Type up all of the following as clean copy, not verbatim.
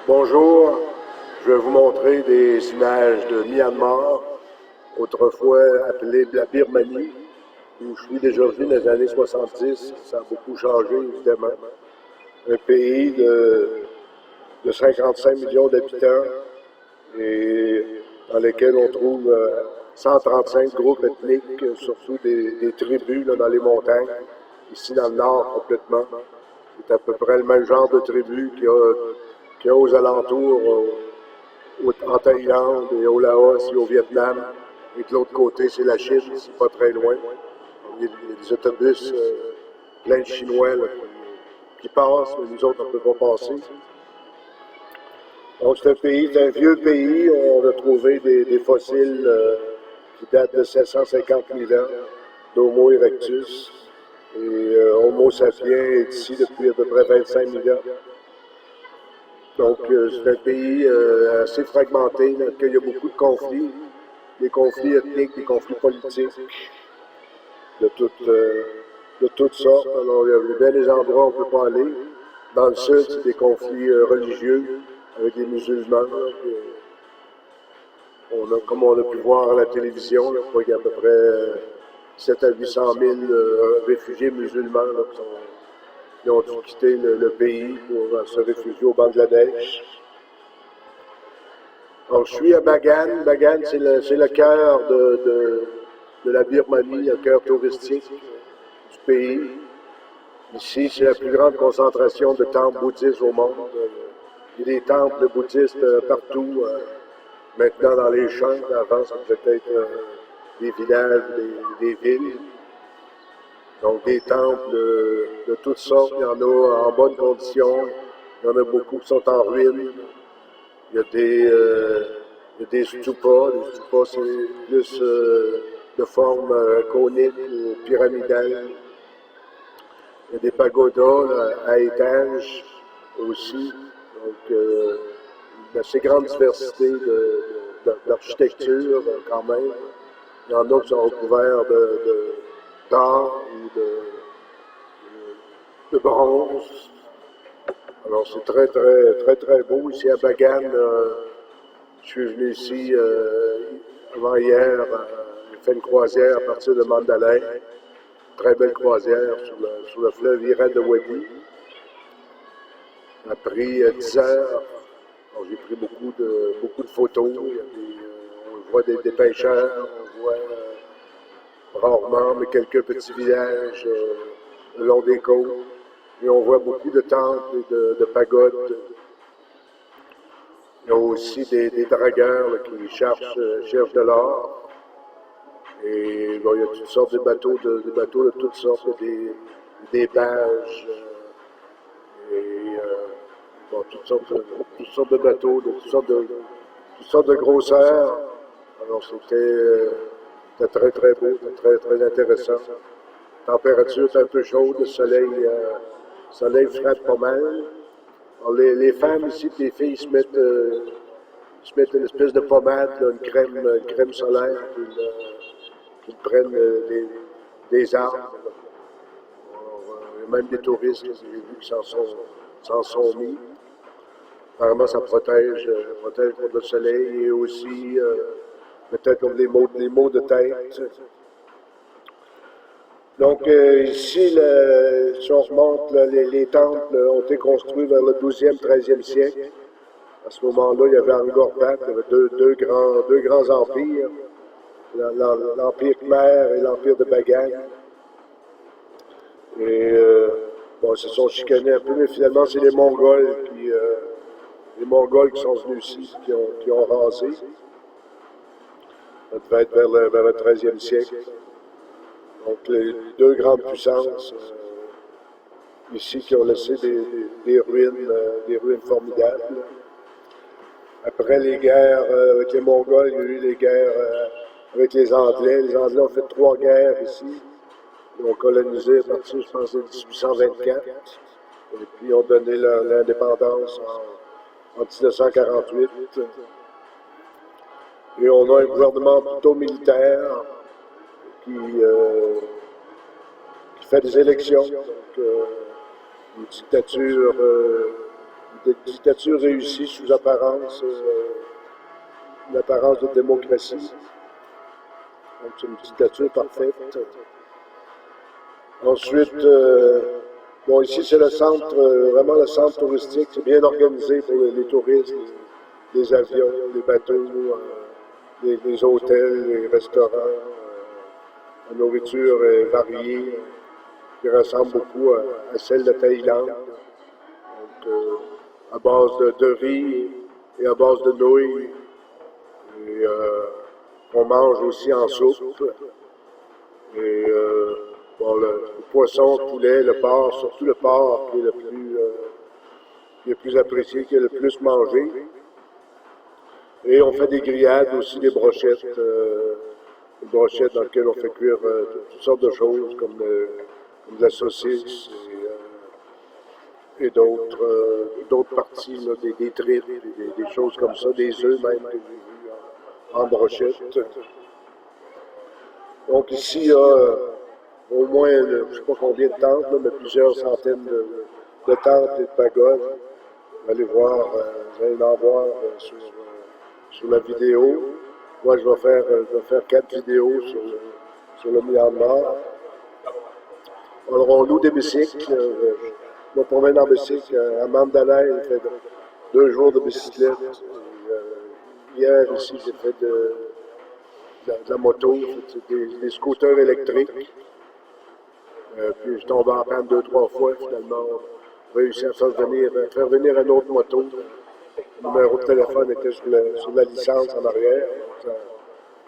Bonjour, je vais vous montrer des images de Myanmar, autrefois appelée la Birmanie, où je suis déjà venu dans les années 70. Ça a beaucoup changé, évidemment. Un pays de 55 millions d'habitants et dans lequel on trouve 135 groupes ethniques, surtout des tribus là, dans les montagnes, ici dans le nord complètement. C'est à peu près le même genre de tribu qu'il y a aux alentours, en Thaïlande et au Laos et au Vietnam. Et de l'autre côté, c'est la Chine, c'est pas très loin. Il y a des autobus pleins de Chinois là, qui passent, mais nous autres, on ne peut pas passer. Donc, c'est un vieux pays. On a trouvé des fossiles qui datent de 750 000 ans d'Homo erectus. Et Homo sapiens est ici depuis à peu près 25 000 ans. Donc, c'est un pays assez fragmenté, dans lequel il y a beaucoup de conflits, des conflits ethniques, des conflits politiques, de toutes sortes. Alors, il y a bien des endroits où on ne peut pas aller. Dans le sud, c'est des conflits religieux avec les musulmans. Comme on a pu voir à la télévision, là, il y a à peu près 7 à 800 000 réfugiés musulmans là, qui ont dû quitter le pays pour se réfugier au Bangladesh. Alors, je suis à Bagan. Bagan, c'est le cœur de la Birmanie, le cœur touristique du pays. Ici, c'est la plus grande concentration de temples bouddhistes au monde. Il y a des temples bouddhistes partout. Maintenant, dans les champs, avant, ça devait être des villages, des villes. Donc, des temples de toutes sortes. Il y en a en bonne condition. Il y en a beaucoup qui sont en ruine. Il y a des stupas. Les stupas, c'est plus de forme conique ou pyramidale. Il y a des pagodas là, à étages aussi. Donc, une assez grande diversité d'architecture quand même. Il y en a qui sont recouverts d'or ou de bronze. Alors, c'est très beau. Ici à Bagan, je suis venu ici avant hier. J'ai fait une croisière à partir de Mandalay. Très belle croisière sur le fleuve Irrawaddy. Ça a pris 10 heures. J'ai pris beaucoup de photos. On voit des pêcheurs, on voit rarement, mais quelques petits villages le long des côtes. Et on voit beaucoup de temples et de pagodes. Il y a aussi des dragueurs là, qui cherchent de l'or. Et bon, il y a toutes sortes de bateaux de toutes sortes, des barges, bon, toutes sortes de bateaux, toutes sortes de grosseurs. Alors c'était très beau, très intéressant. La température est un peu chaude, le soleil frappe pas mal. Alors, les femmes ici, les filles se mettent une espèce de pommade, là, une crème solaire, qu'ils prennent des arbres. Il y a même des touristes, j'ai vu qui s'en sont mis. Apparemment, ça protège contre le soleil et aussi peut-être comme des maux de tête. Donc, ici, si on remonte, là, les temples ont été construits vers le 12e, 13e siècle. À ce moment-là, il y avait Angkor Wat, il y avait deux grands empires, l'Empire Khmer et l'Empire de Bagan. Et bon, ils se sont chicanés un peu, mais finalement, c'est les Mongols qui sont venus ici, qui ont rasé. Ça devait être vers le 13e siècle. Donc, les deux grandes puissances ici qui ont laissé des ruines formidables. Après les guerres avec les Mongols, il y a eu les guerres avec les Anglais. Les Anglais ont fait 3 guerres ici. Ils ont colonisé à partir, je pense, de 1824. Et puis, ils ont donné l'indépendance en 1948. Et on a un gouvernement plutôt militaire qui fait des élections. Donc, une une dictature réussie sous apparence, une apparence de démocratie. Donc, c'est une dictature parfaite. Ensuite, bon, ici, c'est le centre, vraiment le centre touristique. C'est bien organisé pour les touristes, les avions, les bateaux, les hôtels, les restaurants. La nourriture est variée, qui ressemble beaucoup à celle de Thaïlande. Donc, à base de riz et à base de nouilles. Et on mange aussi en soupe. Et bon, le poisson, le poulet, le porc, surtout le porc qui est le plus apprécié, qui est le plus mangé. Et on fait des grillades aussi, des brochettes dans lesquelles on fait cuire toutes sortes de choses, comme de la saucisse et d'autres parties, là, des tripes, des choses comme ça, des œufs même que j'ai vus en brochette. Donc ici, il y a au moins, je ne sais pas combien de temples, là, mais plusieurs centaines de temples et de pagodes. Vous allez voir, vous allez en voir sur la vidéo. Moi, je vais faire 4 vidéos sur le Myanmar. Alors, on loue des bicycles. Je me promène en bicycle à Mandalay. J'ai fait 2 jours de bicyclette. Hier, ici, j'ai fait de la moto, des scooters électriques. Puis je tombe en panne 2-3 fois, finalement. J'ai réussi à faire venir une autre moto. Le numéro de téléphone était sur la licence en arrière.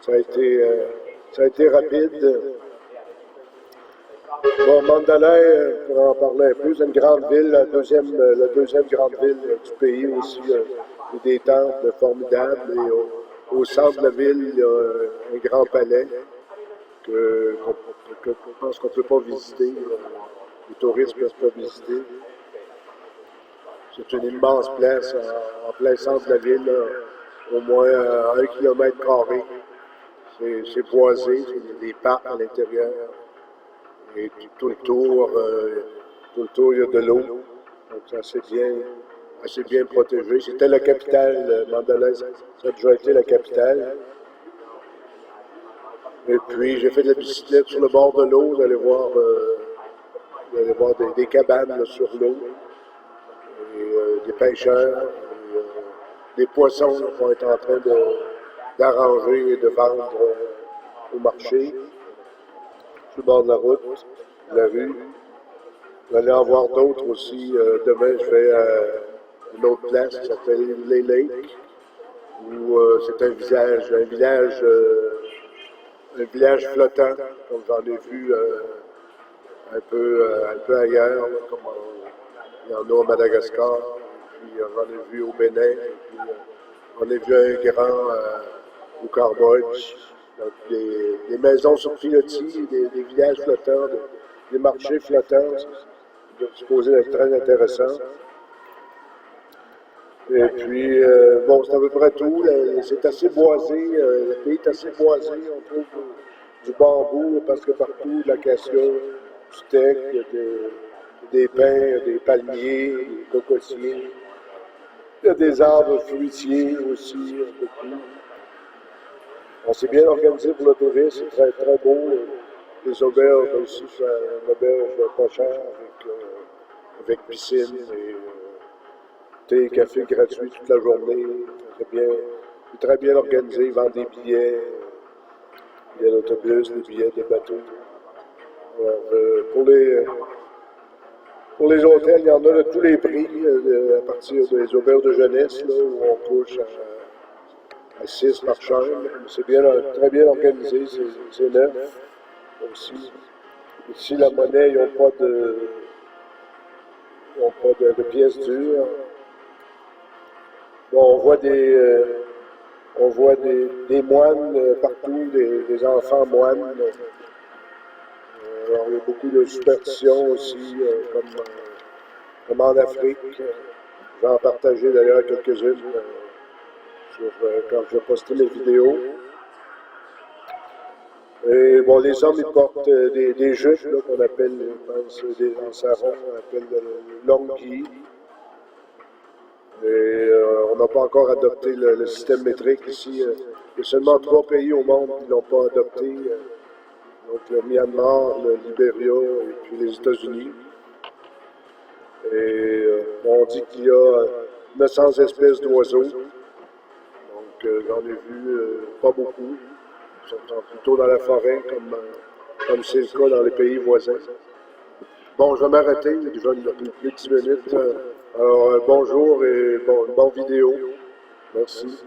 Ça a été rapide. Bon, Mandalay, pour en parler un peu, c'est une grande ville, la deuxième grande ville du pays aussi. Il y a des temples formidables. Et au centre de la ville, il y a un grand palais que je pense qu'on ne peut pas visiter. Les touristes ne peuvent pas visiter. C'est une immense place en plein centre de la ville, là, au moins 1 km². C'est boisé, il y a des parcs à l'intérieur. Et tout le tour, il y a de l'eau. Donc c'est assez bien protégé. C'était la capitale, Mandalay, ça a déjà été la capitale. Et puis j'ai fait de la bicyclette sur le bord de l'eau, vous allez voir des cabanes là, sur l'eau. Des pêcheurs, des poissons qui vont être en train d'arranger et de vendre au marché, sur le bord de la route, de la rue. Vous allez en voir d'autres aussi. Demain, je vais à une autre place qui s'appelle Les Lakes, où c'est un village flottant, comme j'en ai vu un peu ailleurs, là, comme il y en a au Madagascar, puis j'en ai vu au Bénin, et puis j'en ai vu un grand au Cambodge. Donc des maisons sur pilotis, des villages flottants, des marchés flottants, c'est supposé être très intéressant. Et puis, bon, c'est à peu près tout. C'est assez boisé, le pays est assez boisé, on trouve du bambou, parce que partout, de l'acacia, du teck, il y a des pins, des palmiers, des cocotiers. Il y a des arbres fruitiers aussi, beaucoup. On s'est bien organisé pour le tourisme, c'est très, très beau. Les auberges aussi, c'est une auberge pas chère avec piscine et thé, café gratuit toute la journée. C'est très bien organisé, ils vendent des billets, des billets d'autobus, des billets de bateaux. Alors, pour les hôtels, il y en a de tous les prix, à partir des auberges de jeunesse, là, où on couche à 6 par chambre. C'est très bien organisé, c'est neuf aussi. Ici, la monnaie, ils n'ont pas de pièces dures. Bon, on voit des moines partout, des enfants moines. Alors, il y a beaucoup de superstitions aussi, comme en Afrique. Je vais en partager d'ailleurs quelques-unes quand je vais poster mes vidéos. Et bon, les hommes, ils portent des jupes qu'on appelle, je pense, des sarons, qu'on appelle le longi. n'a pas encore adopté le système métrique ici. Il y a seulement 3 pays au monde qui ne l'ont pas adopté. Donc le Myanmar, le Libéria et puis les États-Unis. Et on dit qu'il y a 900 espèces d'oiseaux. Donc j'en ai vu pas beaucoup. Ils sont plutôt dans la forêt, comme c'est le cas dans les pays voisins. Bon, je vais m'arrêter, il y a déjà plus de 10 minutes. Alors, bonjour et bonne vidéo. Merci.